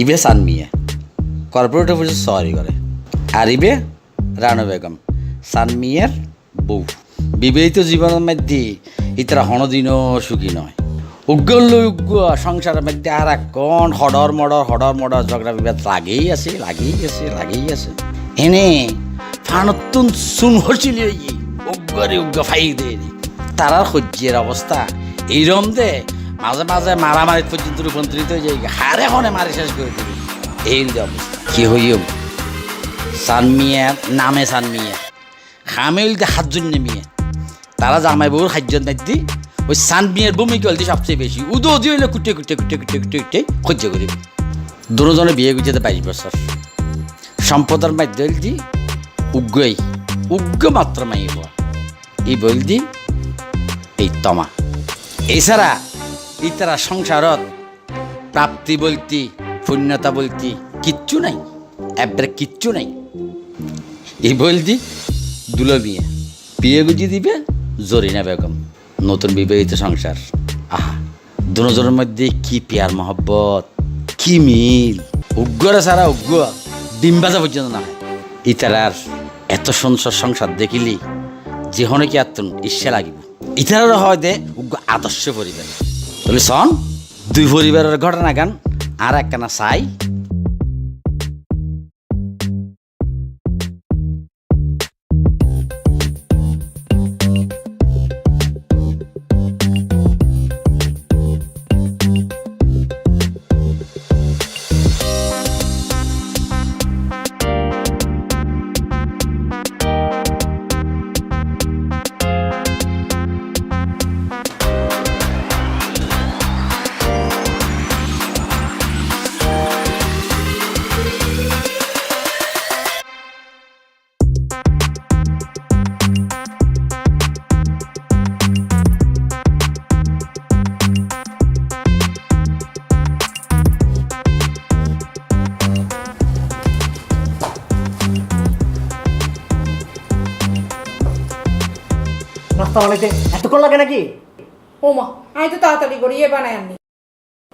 ইবে সান মিয়া corporate অফিসে sorry করে, আর ইবে রানু বেগম সান মিয়ার বউ। বিবাহিত জীবনের মধ্যে ইতারা হনদিনও সুখী নয়। উগ্গল উগ্গ সংসারের মধ্যে আর কোন হডর মডর ঝগড়া বিবাদ লাগেই আছে। এনে ফানতুন সুন হসিলি উগ্গরে উগ্গ ফাই দেয় তারার সহ্যের অবস্থা এইরকম দে মাঝে মাঝে মারামারি পর্যন্ত রূপান্তরিত হয়ে যায়, হারে হনে মারি শেষ করে দিবি। এই অবস্থা কি হইও সানমিয়া নামে সানমিয়া খামেল দে হাতজন নেমিয়ে তারা জামাই বউর হাতজন নাকি ওই সানমিয়ার ভূমিকা হলতে সবচেয়ে বেশি উদো হইলে কুটে সহ্য করিবি। দুজনে বিয়ে করতে 22 বছর। সম্পদের মাধ্যমে দি উগ্র মাত্র মাই হওয়া এই বলদি এই তমা। এছাড়া ইতারা সংসারত প্রাপ্তি বলতি পূর্ণতা বলতি কিচ্ছু নাই, একবারে কিচ্ছু নাই। এই বলদি দুলো বিয়ে গুজি দিবে জরিনা বেগম, নতুন বিবাহিত সংসার। আহা, দুজনের মধ্যে কি পেয়ার মহব্বত, কি মিল। উগ্রে ছাড়া উগ্র ডিম বাজা পর্যন্ত না হয়। ইতারার এত সুন্দর সংসার দেখিলি যেহনে কি আত্ম ইচ্ছা লাগিব। ইতারারও হয় দে উগ্র আদর্শ পরিবার। তাহলে শোন, দুই পরিবারের ঘটনা গান আর একখানা চাই। নাস্তা বানাইতে এতক্ষণ লাগে নাকি? ও মা, আমি তো তাড়াতাড়ি করে বানাই আনি।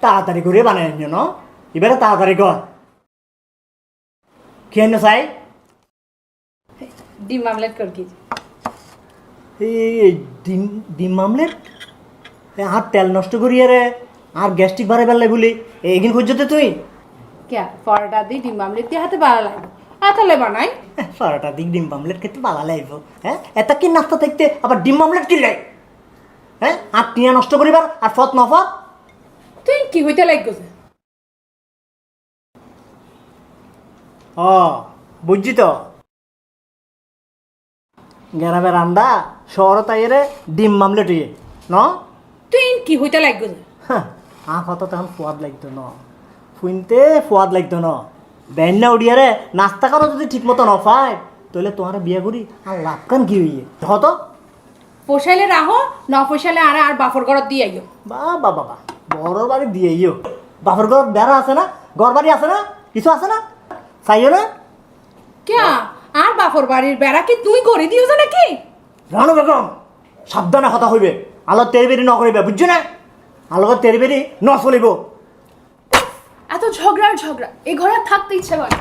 তাড়াতাড়ি করে বানাই আনিও না, এবারে তাড়াতাড়ি কর। কি আনিও চাই? ডিম আমলেট কর কি? এই ডিম আমলেট আর তেল নষ্ট করি রে, আর গ্যাস্ট্রিক বাড়াই পারলে বলি এইদিন খুঁজতে তুই কে পরোটা দিয়ে ডিম আমলেট দিয়ে হাতে বাড়া লাগবে, তাহলে বানাই। পরোটা দিক ডিম আমলেট খেতে ভালো লাগব। হ্যাঁ, এত কি নাস্তা থাকতে আবার ডিম আমলেট কিনলে? হ্যাঁ, আর টিয়া নষ্ট করিবার আর ফত নফত তুই কি হইতে লাগছে? ও বুঝছি তো, গ্রামের রান্দা শহর তাইরে ডিম আমলেট ইয়ে ন তুই কি হইতে লাগছে? হ্যাঁ, আপাতত তখন সোয়াদ লাগতো না, শুনতে সোয়াদ লাগতো না। বেন্না উড়িয়ারে নাস্তা করো যদি ঠিক মতো নফায় তাহলে তোমার বিয়ে করি আর লাভ কান কি হইয়ে হতো? পোষাইলে রাহো, ন পোষাইলে আর বাফর ঘরত দিয়ে আইও। বাবা বড় বাড়ি দিয়ে ইও, বাপের ঘর বেড়া আছে না, ঘর বাড়ি আছে না, কিছু আছে না, চাইও না? কে আর বাফর বাড়ির বেড়া কি তুই করে দিওছ নাকি? রানু বেগম সাবধানে কথা হইবে, আলো তেরবেরি ন করিবে, বুঝছো না? আলোকে তেরবেরি ন চলিব। এত ঝগড়া এই ঘরে আর থাকতে ইচ্ছে করে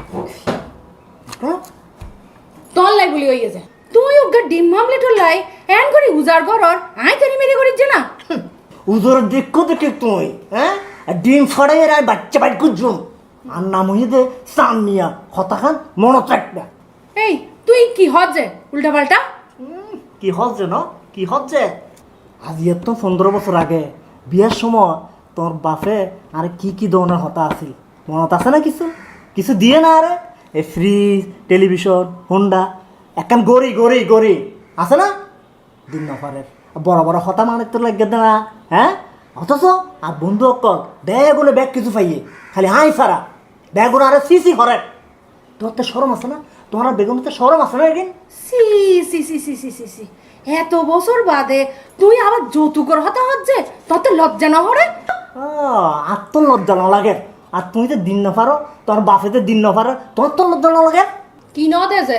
তল লাই বলি হয়ে গেছে। তুই ওকে ডিম আমলেট লাই এন করে উজার ঘরর আই তেরি মেরি করিস না। উদর দেখো দেখে তুই হ্যাঁ ডিম ফড়াই আর বাচ্চা বাইট কুজুম আর নাম হইতে সামিয়া হতা খান মনত রাখবে। এই তুই কি হচ্ছে উল্টা পাল্টা? কি হচ্ছে না, কি হচ্ছে? আজ এত 15 বছর আগে বিয়ের সময় তোর বাপে আর কি ধরনের হতা আছিল মনত আছে না? কিছু দিয়ে না আরে, এই ফ্রিজ, টেলিভিশন, হোন্ডা, একখান গড়ি আছে না? দিন নফারের বড় বড় হতা মানে তোর লাগে না। হ্যাঁ, অথচ আর বন্ধু অকল ব্যাগুলো ব্যাগ কিছু পাইয়ে খালি হাই সারা ব্যাগুলো আরে সিসি হরে। তোর তো সরম আছে না? তোমার বেগম তো সরম আছে না? একদিন সি সি সি সি সি সি সি এত বছর বাদে তুই আবার যৌতুকর হতা হচ্ছে, তোর তো লজ্জা না হরে? আর তোর লজ্জা না লাগে? আর তুমি তো দিন না পারো, তোর বাপেতে দিন না পারো, তোর তো লজ্জা না লাগে? কি ন দেছে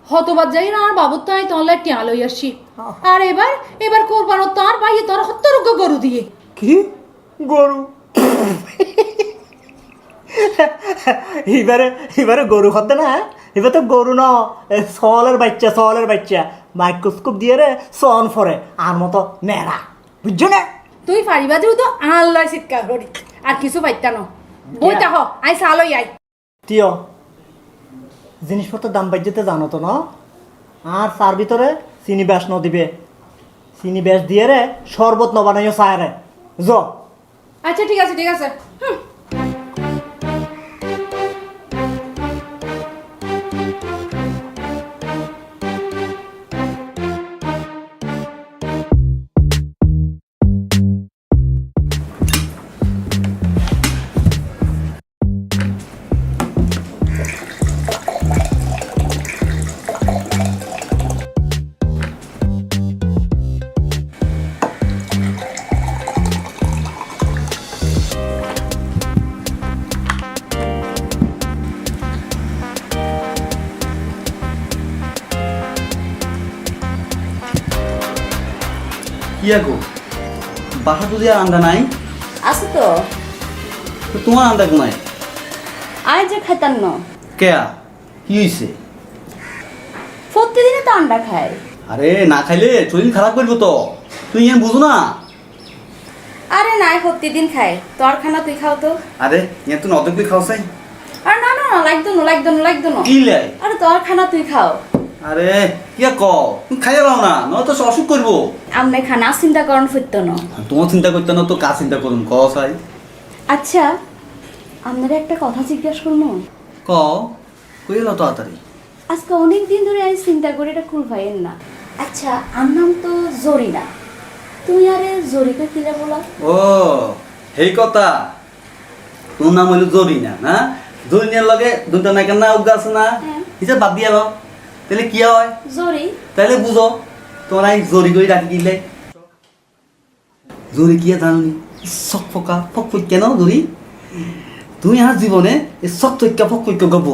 হতবাদ যাই না আর বাবুর তো আমি তলে টিয়া লই আসছি। আর এবার করবার তার ভাই তোর হত্যারোগ্য গরু দিয়ে। কি গরু? এবারে গরু হতে না, এবার তো গরু ন, সওয়ালের বাচ্চা মাইক্রোস্কোপ দিয়ে রে সন ফরে আর মতো নেড়া, বুঝছো না? তুই ফারিবাজেও তো আল্লাহ চিৎকার করি আর কিছু পাইতা ন বইতা হ আই সালই আই তিয় জিনিসপত্রের দাম বাজ্যতে জানো তো না? আর তার ভিতরে চিনি ব্যাস ন দিবে, চিনি ব্যাস দিয়ে রে শরবত ন বানাইও চায় রে জ। আচ্ছা ঠিক আছে হুম। কিয়া গো বাসা তো দিয়ে আন্দা নাই, আছে তো তো তোমার আন্দা কোনায় আয় যে খাইতাম ন কেয়া কি হয়েছে? প্রতিদিনে তো আন্ডা খায়। আরে না খাইলে শরীর খারাপ করবো তো, তুই ইয়ান বুঝো না? আরে নাই প্রতিদিন খায়, তোর খানা তুই খাও তো। আরে ইয়ান তুই অর্ধেক তুই খাও চাই? আর না লাগতো না কি লাই? আরে তোর খানা তুই খাও। আরে কিয়া ক তুমি খাইয়া পাও না, নয় তো অসুখ করবো। আমনে খানা চিন্তা করন ফিরত ন। তোমার চিন্তা করতে না তো কাজ চিন্তা করুন ক চাই? আচ্ছা আপনারা একটা কথা জিজ্ঞাসা করবো? ক কইল তাড়াতাড়ি। আজকে অনেক দিন ধরে আমি চিন্তা করি এটা কুল ভাইয়ের না। আচ্ছা আর নাম তো জরিনা, তুমি আরে জরিকে কিলে বলা? ও সেই কথা, তোর নাম হইল জরিনা না? জরিনার লগে দুটা নাকের না উগা আছে না, হ্যাঁ। হিসাব বাদ দিয়া লো, তাহলে কি হয়? জরি তাহলে বুঝো তোমরা এই জরি করে রাখি দিলে। জরি কি জানি সক ফকা ফক কেন জরি? তুমি আর জীবনে এই সক ফকা ফক গব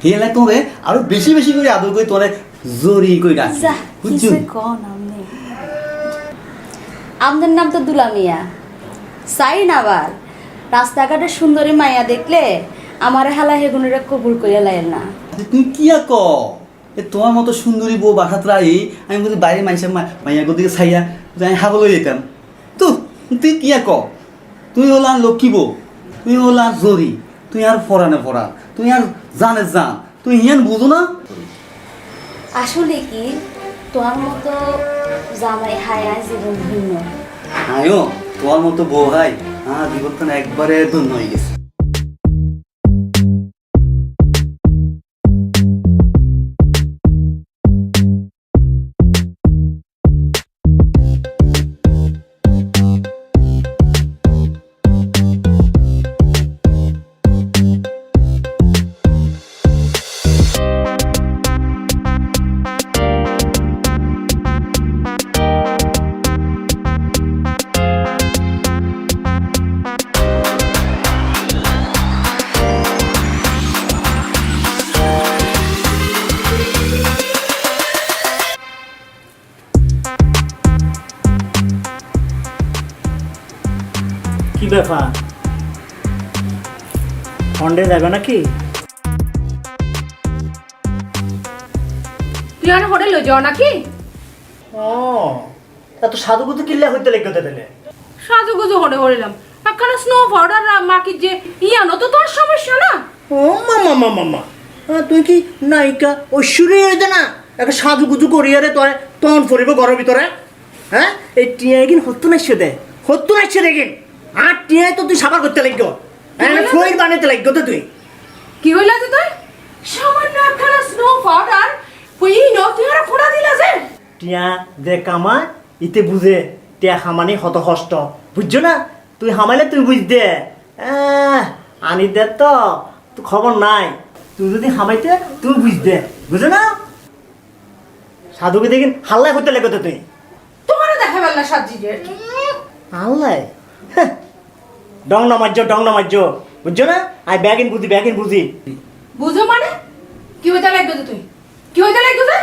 হেলে তোরে আরো বেশি বেশি করে আদর করে তোরে জরি করে রাখি, যা বুঝছো? কিসে কোন আমনে? আমদের নাম তো দুলামিয়া। সাই নাবার রাস্তাঘাটে সুন্দরী মাইয়া দেখলে আমার হালা হেগুনের কবুল করিয়া লাইল না। তুমি কি ক এ তোমার মতো সুন্দরী বউ বাসাত রাই আমি যদি বাইরে মাইসা মাইয়া দিকে ছাইয়া আমি হাগল হয়ে যেতাম তো। তুই কি ক? তুই হলা লক্ষ্মী বউ, তুই হলা জরি, তুই আর ফরানে ফরা, তুই আর জানে জান, তুই ইয়ান বুঝো না? আসলে কি তোমার মতো জামাই হায়া জীবন ভিন্ন। আয়ো তোমার মতো বউ ভাই জীবনটা একবারে ধন্য হয়ে গেছে। কি ব্যাপার, ফন্ডে যাবে নাকি? তুই আর হোটেল লই যাও নাকি? ও এত সাধুগুধু কিল্লা হইতে লেগে দিলে। সাজুগুজু হরে হরিলাম একখানা স্নো পাউডার মাকি যে ইয়ানো তো তোর সমস্যা না। ও মামা তুই কি নায়িকা ঐশ্বরী হইতে না একটা সাজুগুজু করিয়া রে তোরে তখন পড়িব ঘরের ভিতরে? হ্যাঁ এই টিয়া এগিন হত্তু নাইছে দেখিন আর টিয়ায় তো তুই সাবার করতে লাগো, ফইর বানাইতে লাগো তো তুই। কি হইলা যে তুই সামান্য একখানা স্নো পাউডার কই নো তুই আর খোড়া দিলা যে? টিয়া যে কামা ইতে বুঝে টিয়া হামানি হত কষ্ট, বুঝছো না? তুই হামাইলে তুই বুঝ দে, আনি দে তো খবর নাই, তুই যদি হামাইতে তুই বুঝ দে, বুঝো না? সাধুকে দেখিন হাল্লাই করতে লাগো তো তুই। তোমারে দেখা বেলা সাজি যে হাল্লাই ডং নামাজ্য, বুঝছো না? আই ব্যাগিন বুঝি। বুঝো মানে কি হইতা লাগবে যে তুই? কি হইতা লাগবে যে?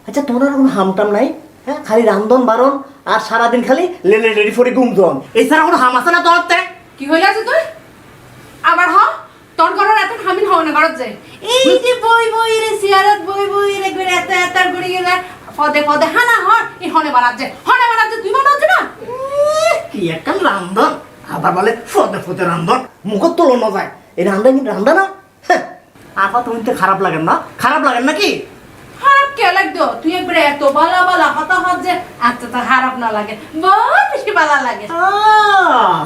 আচ্ছা তোমার কোনো হামটাম নাই? হ্যাঁ খালি রান্ধন বারণ আর সারাদিন খালি লেডি ফরি ঘুমদন, এছাড়া কোনো হাম আছে না তোর? কি হইলা যে তুই? আবার হ তোর ঘরের এত ঠামিল হও না ঘরত যায় এই যে বই বই রে সিয়ারত বই বই রে করে এত এত করে গেলে পদে পদে হানা হর এই হনে বাড়াচ্ছে তুই বানাচ্ছে না কি একটা রান্ধন, আবার বলে ফদে ফদে রান্ধন, মুখত তোলানো যায়। এই রান্ধা কি রান্ধা না? হ্যাঁ, আপা তুমি তো খারাপ লাগেন না? খারাপ লাগেন নাকি? খারাপ কে লাগতো তুই একবারে এত বালা বালা হতা হত যে এত তো খারাপ না লাগে বহুত বেশি বালা লাগে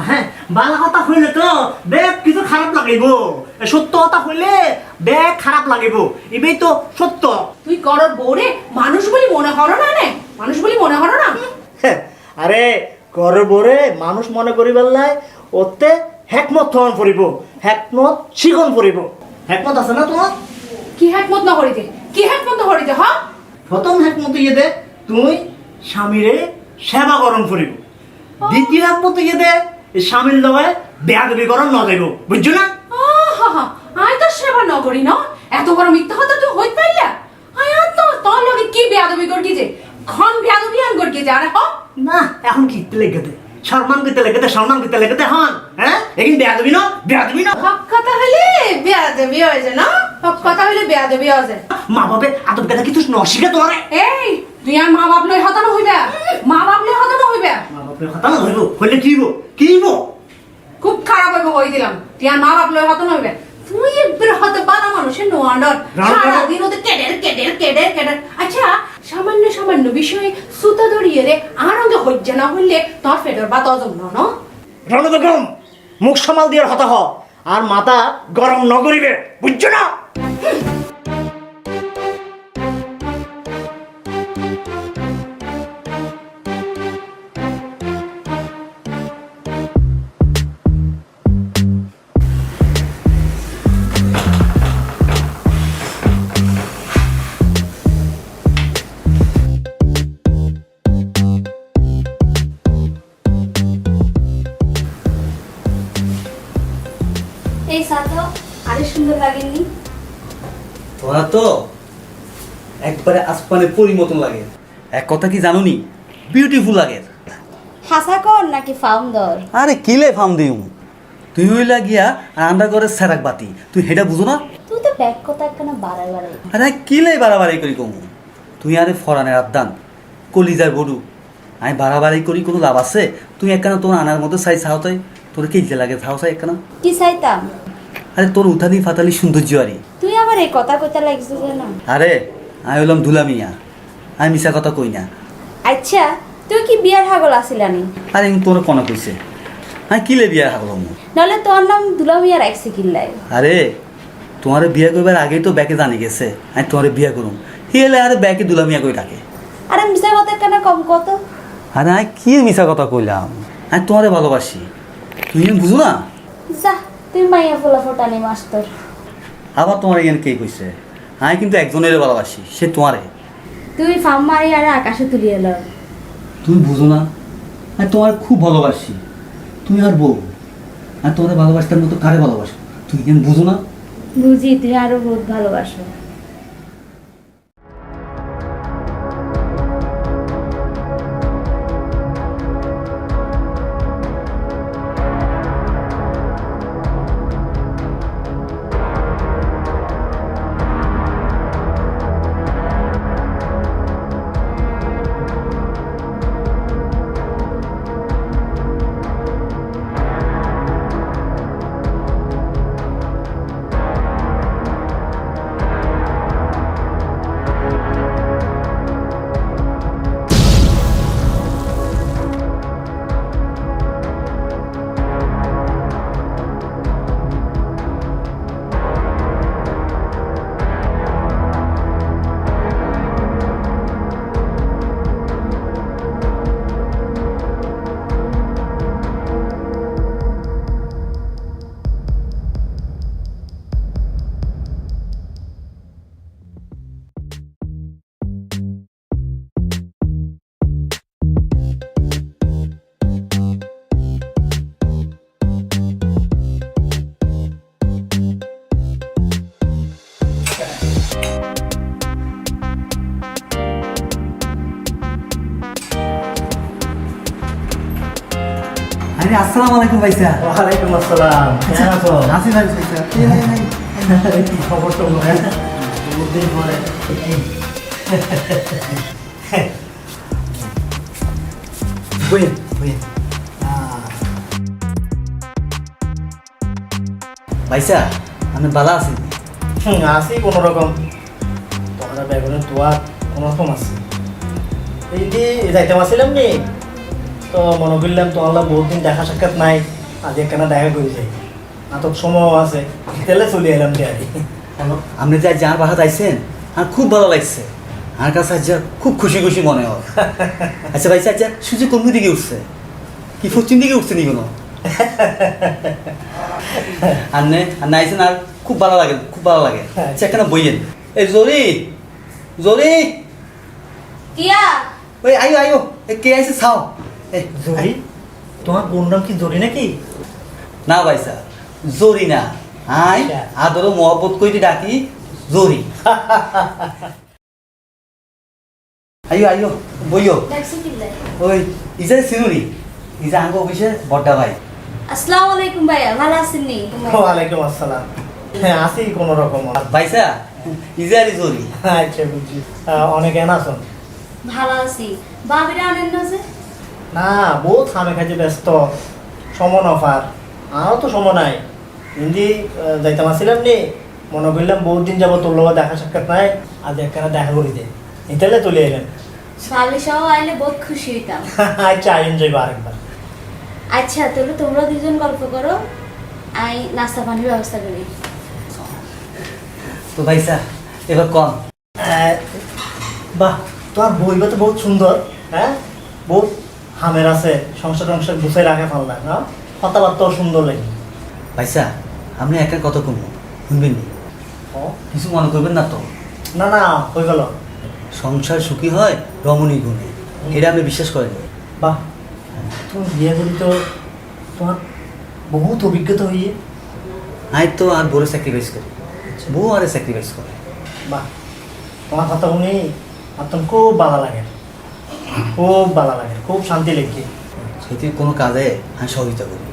হ্যাঁ, বালা কথা হইলে তো বেগ কিছু খারাপ লাগিব, সত্য কথা হইলে বেগ খারাপ লাগিব, এটাই তো সত্য। তুই করর বউরে মানুষ বলি মনে করো না নে মানুষ বলি মনে করো না হ্যাঁ, আরে ঘরে বরে মানুষ মনে করি বেলায় ওতে হেকমত থন পড়িব, হেকমত শিখন পড়িব। হেকমত আছে না তোমার? কি হেকমত না করিতে কি হেকমত না করিতে হ প্রথম হেকমত ইয়ে দে তুই স্বামীরে সেবা গরম করিব, দ্বিতীয় হেকমত ইয়ে দে স্বামীর লগে বেয়াদবি গরম ন যাইব, বুঝছো না? আয় তো সেবা ন করি না এত বড় মিথ্যা কথা তুই হইতে পারলা আয় তো তোর লগে কি বেয়াদবি করকি যে খন বেয়াদবি আন করকি যে আরে হ না, এখন কি লেগে দে সম্মান করতে লেগে দে, সম্মান করতে লেগে দে, হন হ্যাঁ, এখানে বেয়াদবি না, বেয়াদবি না। হক কথা হইলে বেয়াদবি হয়ে যায় না হক কথা হইলে বেয়াদবি হয়ে যায় মা বাপে আদব কথা কিছু নশিকে তোমারে। এই তুই আর মা বাপ লই হতানো হইবে মা বাপ লই হতানো হইবে মা বাপের কথা না হইব, হইলে কি হইব, কি হইব? খুব খারাপ হইব কই দিলাম তুই আর মা বাপ লই হতানো হইবে তুই একবার হতে বানা মানুষের নোয়ান্ডর সারাদিন ওদের কেডের কেডের কেডের কেডের আচ্ছা সামান্য সামান্য বিষয়ে সুতা ধরিয়ে রে আনন্দ হইছে না হইলে তোর ফেডর বা তজম ন রণবেগম মুখ সামাল দিয়ে হতা হ, আর মাথা গরম ন করিবে, বুঝছো না? এই সাথে আরে সুন্দর লাগেনি? তোরা তো একবারে আসমানে পরি মতন লাগে। এক কথা কি জানো নি, বিউটিফুল লাগে। হাসা কর নাকি ফাউন্ডার? আরে কিলে ফাম দিউ তুই হইলা গিয়া আর আমরা করে সেরাক বাতি, তুই হেটা বুঝো না? তুই তো ব্যাগ কথা একখানা বাড়াই বাড়াই। আরে কিলে বাড়াবাড়ি করি কমু, তুই আরে ফরানের আদান কলিজার বড়ু, আমি বাড়াবাড়ি করি কোনো লাভ আছে? তুই একখানা তোর আনার মধ্যে সাই চাওতাই তোর কি লাগে চাও চাই একখানা? কি চাইতাম? আরে তোর উঠানি ফাতালি সৌন্দর্য আরে। তুই আবার এই কথা কইতে লাগছিস না? আরে আমি হইলাম দুলামিয়া, আমি মিশা কথা কই না। আচ্ছা তুই কি বিয়ার হাগল আসিলানি? আরে তোর কোনা কইছে আমি কিলে বিয়া হাগলাম? নলে তোর নাম দুলামিয়া রাখছি কিল্লাই? আরে তোমার বিয়া করবার আগেই তো ব্যাকে জানি গেছে আমি তোমার বিয়া করুম, হিলে আরে ব্যাকে দুলামিয়া কই ডাকে। আরে মিছা কথা কেন কম কত? আরে আমি কি মিশা কথা কইলাম, আমি তোমারে ভালোবাসি, তুমি বুঝো না? যা তুই মাইয়া ফোলা ফোটানি মাস্টার। আবার তোমার এখানে কে কইছে আমি কিন্তু একজনের ভালোবাসি, সে তোমারে। তুই ফাম মারি আর আকাশে তুলিয়ে ল। তুমি বুঝো না আমি তোমার খুব ভালোবাসি, তুমি আর বউ আমি তোমার ভালোবাসতার মতো কারে ভালোবাসো, তুমি কেন বুঝো না? বুঝি তুই আরো বহুত ভালোবাসো। আরে আসসালামু আলাইকুম ভাইসা। ওয়ালাইকুম আসসালাম, কেমন আছো? আছি ভাই ভাইসা। কি খবর তো বহুদিন পরে। বইয়েন বইয়েন। ভাইসা আমি বালা আছি। আছি কোনো রকম, তোমরা বেগুনের দোয়া কোনো রকম আছে। এই যে যাইতে আসছিলাম নি, তো মনে করলাম তোমার বহুত দিন দেখা সাক্ষাৎ নাই, আজ একখানা দেখা করে যাই, নাটক সময় আছে, তাহলে চলে এলাম দিয়ে। আপনি যে আজ আমার বাসাত আইছেন আমার খুব ভালো লাগছে। আমার কাছে আজ খুব খুশি খুশি মনে হয়। আচ্ছা ভাইসা, আচ্ছা সূর্য কোন দিকে উঠছে? কি পশ্চিম দিকে উঠছে নি কোনো? আর আইছেন আর খুব ভালো লাগে, খুব ভালো লাগে। আচ্ছা কেন বইয়েন। এই জরি জরি, কিয়া ওই আইও আইও, কে আইছে ছাও। এই জরি, তোমার বোন নাম কি জরি নাকি? না ভাইসা, জরি না, আই আদর মহব্বত কইতে ডাকি জরি। আইও আইও বইও। দেখছো কি লাই? ওই ইজা সিনুরি, ইজা আঙ্গ অফিসে বড়টা ভাই। আসসালামু আলাইকুম ভাইয়া, ভালো আছেন নি? ওয়ালাইকুম আসসালাম, হ্যাঁ আছি কোনো রকম। ভাইসা ইজা আর জরি। আচ্ছা বুঝছি, অনেক এন আছো? ভালো আছি। বাবিরা আনেন না যে? না, বহুত খামে খাইতে ব্যস্ত, সমন অফার, আমারও তো সময় নাই। হিন্দি যাইতাম আসছিলাম নি, মনে করলাম বহুত দিন যাবো তোর লোক দেখা সাক্ষাৎ নাই, আজ একখানা দেখা করি দে, ইতালে চলে এলেন। শালি সহ আইলে বহুত খুশি হইতাম। আচ্ছা আইন যাইবো আরেকবার। আচ্ছা তাহলে তোমরা দুজন গল্প করো, আই নাস্তা পানির ব্যবস্থা করি। তো ভাইসা এবার কন। বাহ, তোমার বইবা তো বহুত সুন্দর, হ্যাঁ বহুত হামের আছে, সংসার টংসার গুছাই রাখে পারলা না, কথাবার্তাও সুন্দর লাগে। ভাইসা আপনি একা কত কমবো শুনবেন নি? ও, কিছু মনে করবেন না তো? না না, হয়ে গেল। সংসার সুখী হয় রমণী গুণে, এটা আপনি বিশ্বাস করেন? বাহ, তুমি বিয়ে করি তো তোমার বহুত অভিজ্ঞতা হইয়ে। আই তো আর বড় স্যাক্রিফাইস করি, বউ আরে স্যাক্রিফাইস করে। বাহ, তোমার কথা শুনি আপনার খুব ভালো লাগে, খুব ভালো লাগে, খুব শান্তি লেগে। সেটি কোনো কাজে আমি সহযোগিতা করি,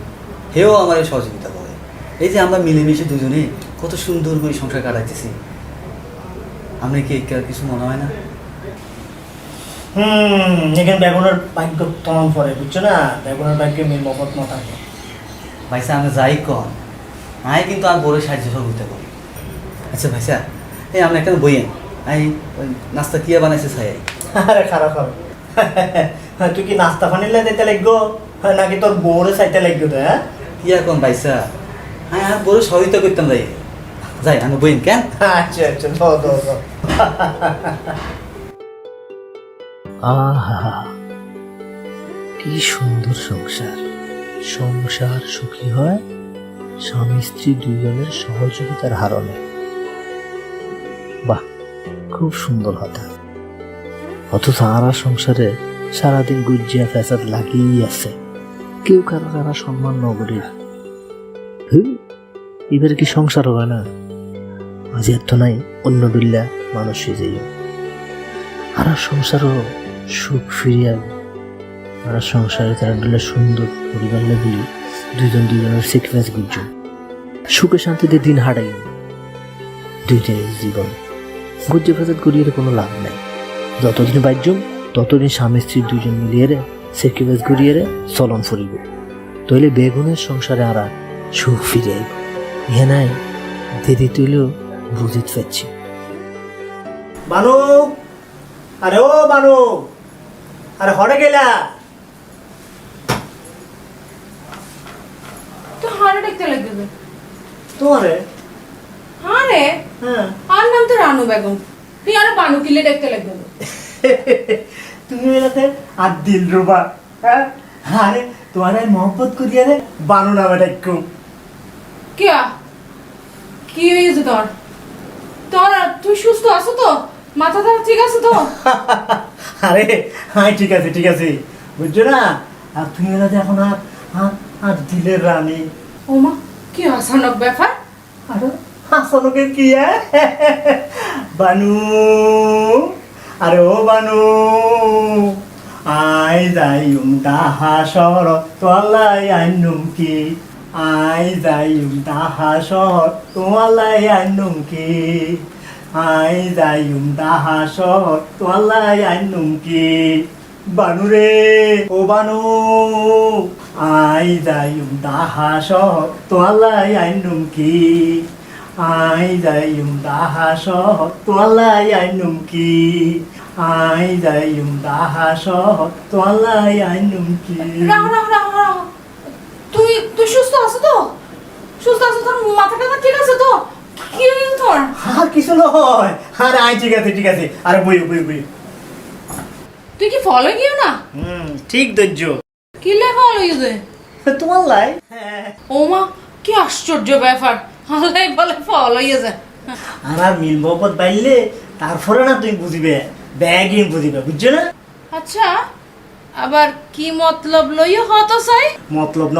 হেও আমার সহযোগিতা করে। এই যে আমরা মিলেমিশে দুজনে কত সুন্দর করে সংসার কাটাইতেছি, আপনি কি কিছু মনে হয় না? এখানে বেগুনের ভাগ্য তমান পরে, বুঝছো না, বেগুনের ভাগ্যে মেয়ে মহব্বত না থাকে। ভাইসা আমি যাই কন, আমি কিন্তু আর বড় সাহায্য সহযোগিতা করি। আচ্ছা ভাইসা, এই আমরা এখানে বইয়েন, আমি ওই নাস্তা কিয়া বানাইছে ছাই। আরে খারাপ হবে, তুই কি নাস্তা পানি দিতে লাগবো নাকি তোর বউরে চাইতে লাগবে তো? হ্যাঁ কিয়া কোন ভাইসা, আমি আর বড় সহযোগিতা করতাম যাই যাই আমি বইন কেন। আচ্ছা আচ্ছা, দো আহা, কি সুন্দর সংসার। সংসার সুখী হয় স্বামী স্ত্রী দুইজনের সহযোগিতার হারণে। বাহ, খুব সুন্দর কথা। অথচ আরা সংসারে সারাদিন গুজিয়া ফ্যাসাদ লাগিয়েই আছে, কেউ কারো যারা সম্মান নগরীর। এবার কি সংসার হবে না? আজ এত নাই অন্য বিল্লা মানুষ যাই আর সংসারও সুখ ফিরিয়ে আসবে। আর সংসারে তারা দিলে সুন্দর পরিবার লাগলি দুজন দুজনের স্যাক্রিফাইস গুজ সুখে শান্তিতে দিন হারাই দুইটাই জীবন। গুজ্জে ফেসাদ করিয়ে কোনো লাভ নাই। যতদিন বাজ্যম ততদিন স্বামী স্ত্রী দুজন মিলিয়ে রে স্যাক্রিফাইস করিয়ে রে চলন ফুরিব, তইলে বেগুনের সংসারে আর সুখ ফিরে আইব। ইহে নাই দেরি তৈলেও বুঝিত পাচ্ছি। বানু, আরে ও বানু, আরে হরে গেলা? তো হারে দেখতে লাগবে তোমারে? হারে হ্যাঁ, আর নাম তো রানু বেগম, তুই আর বানু কিলে দেখতে লাগবে। তুমি এলাতে আর দিল রুবা, হ্যাঁ আরে তোমার মহব্বত করিয়া রে বানু নামে ডাকু। কিয়া কি হয়েছে তোর? তোর তুই সুস্থ আছো তো? মাথা ধরা ঠিক আছে তো? আরে হ্যাঁ ঠিক আছে ঠিক আছে, বুঝছো না, আর তুমি এলাতে এখন আর আর দিলের রানী। ওমা কি হাসানক ব্যাপার। আরে হাসানোকে কি? বানু, আরে ও বানু, আই যাই তাহা শরৎ তোমালাই আইনুম কি আই যাইম তাহা শহর তোমালাই আইনুম কি আই যাইম তাহা শহর তোমালাই আইনুম কি বানুরে ও বানু আই যাইম তাহা শহর তোমালাই আইনুম কি আই যাইম তাহা শহর তোমালাই আইনুম কি আই যাইম তাহা শহর তোমালাই আইনুম কি রাহো রাহো রাহো রাহো তুই তুই সুস্থ আছো তো? সুস্থ আছো? তোর মাথাটা ঠিক আছে তো? কি হয়েছে তোর? আর কিছু নয় আরে আই ঠিক আছে আরে বই তুই কি ফলো গিয়ে না? ঠিক ধৈর্য কি লে ফলো গিয়ে? তোমার লাই ও মা, কি আশ্চর্য ব্যাপার! আল্লাহ বলে ফলো গিয়ে যায়। আর মিল মোহব্বত বাইলে তারপরে না তুমি বুঝিবে ব্যাগই বুঝিবে বুঝছো না আচ্ছা, আবার কি মতলব লইও হতো চাই? মতলব ন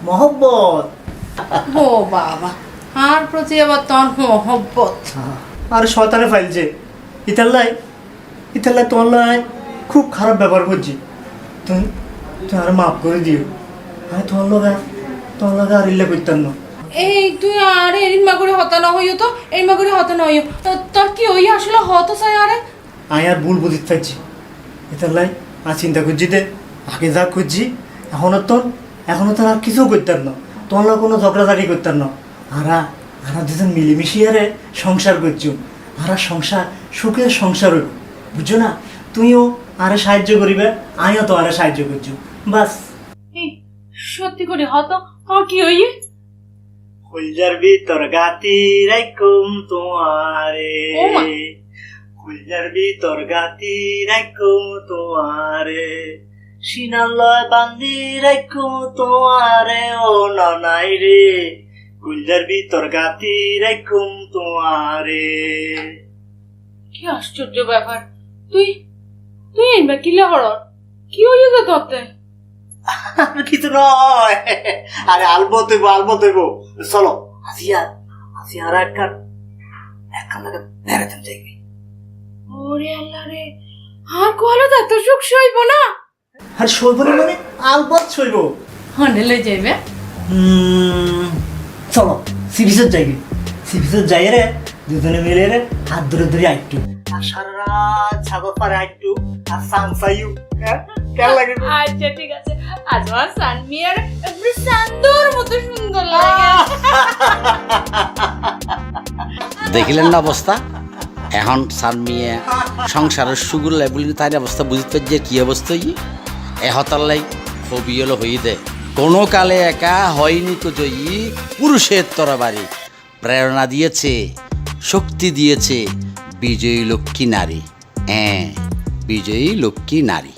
মহব্বত ও বাবা, আর প্রতি আবার তোর মহব্বত। আর শয়তানে ফাইলছে ইতাল্লাই তোমার লাই খুব খারাপ ব্যবহার করছি তুমি আর মাফ করে দিও আমি তোমার লগে আর ইল্লে করতাম না এই তুই আরে এরিমা করে হতা না হইও তো, এরিমা করে হতা না হইও। তোর কি ওই আসলে হতো চাই? আরে আমি আর ভুল বুঝিতে পারছি এটার আর চিন্তা করছি দে আগে যা করছি এখনো তোর আর কিছু করতাম না তোর কোনো ঝগড়াঝাড়ি করতাম না আর দুজন মিলেমিশি আরে সংসার করছো আর সংসার সুখের সংসার হইব বুঝছো না তুইও আরে সাহায্য করিবে আমিও তো আরে সাহায্য করছো বাস এই সত্যি করে হতো আর কি হইয়ে? কলজার ভিতর গাতি রাইকুম তোমারে ওমা। কলজার ভিতর গাতি রাইকুম তোমারে সিনালয় বান্ধি রাইকুম তোমারে ও ননাই রে কলজার ভিতর গাতি রাইকুম তোমারে কি আশ্চর্য ব্যাপার! তুই এনবা কিলে হরর কি হইয়ে যে তোতে? কিছু নয় আরে আলবত হইব চলো আসিয়া আর একখান লাগে বেড়াতে যাইবি ওরে আল্লাহ রে, আর কোয়ালা এত সুখ সইব না? আর শৈব না মানে আলবত শৈব হন্ডেলে যাইবে? চলো সিরিজের যাই রে দুজনে মিলে রে হাত ধরে আইটু আর সারা রাত ছাগল পারে আইটু আর সাংসাইউ কেমন লাগে আচ্ছা ঠিক আছে, আজ আমার সানমিয়ার এমনি সান্দুর মতো সুন্দর লাগে। দেখিলেন না অবস্থা? এখন সানমিয়ে সংসারের সুগুর লেবুলি তাই অবস্থা বুঝতে যে কি অবস্থা এহতার লাই হবি হলো হয়ে দে কোনো কালে একা হয়নি তো জয়ী পুরুষের তরবারি প্রেরণা দিয়েছে শক্তি দিয়েছে বিজয়ী লক্ষ্মী নারী। হ্যাঁ, বিজয়ী লক্ষ্মী নারী।